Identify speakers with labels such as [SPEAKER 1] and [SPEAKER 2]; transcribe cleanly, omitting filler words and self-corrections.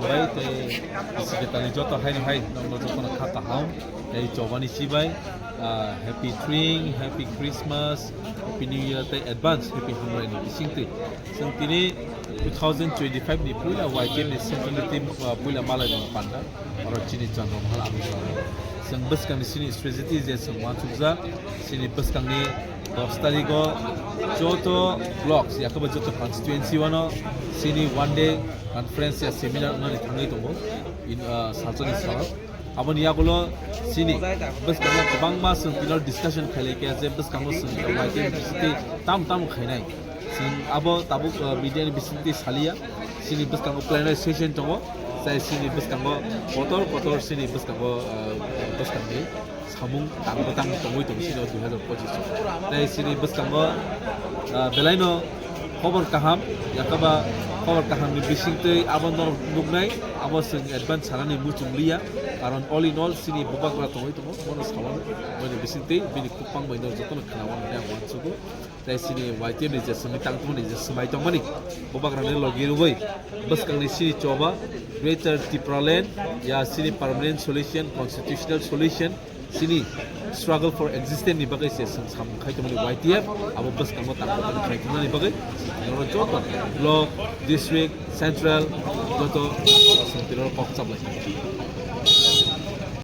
[SPEAKER 1] sambai te siketani joto hain hain nongno joto na khata haum te chobani sibai happy twing happy Christmas happy new year te advance happy hamrai ni singti singtini 2025 ni pula YTM ni central team pula malai ni panda aro chini changom hal amu sing bus kang ni sini strategy je sing wan chukza sini bus kang ni 10 tariko joto blocks yakaba joto constituency wano sini one day conference ya seminar ngani thangai tongo in salchani sal abon yagulo sini bus kang kubang ma sing pillar discussion khale ke je bus kang sing YTM city tam khainai sing abo tabuk media ni bisiti salia sini bus kang plenary session tongo sai sini bus kang kotor sini bus kang ni samung tang tongoi tong sini 2025 tai sini bus kang belaino খবর kaham yakaba খবর kaham ni bisingtei abon nugnai abo sing advance salani muchunglia karon all in all sini bobakra tongoi tongo mono sawan mono bisingtei bini kupang baino jotona khnawan na wansugo tai sini YTM ni je semitang tong ni je semai tong mani bobakra ni logiruboi bus kang ni sini coba greater Tipraland ya sini permanent solution constitutional solution sini struggle for existence ni bagai se sam khai tomani YTF abo bus kang tang tang khai tomani bagai ngoro joto block district central joto sempiro kok sablai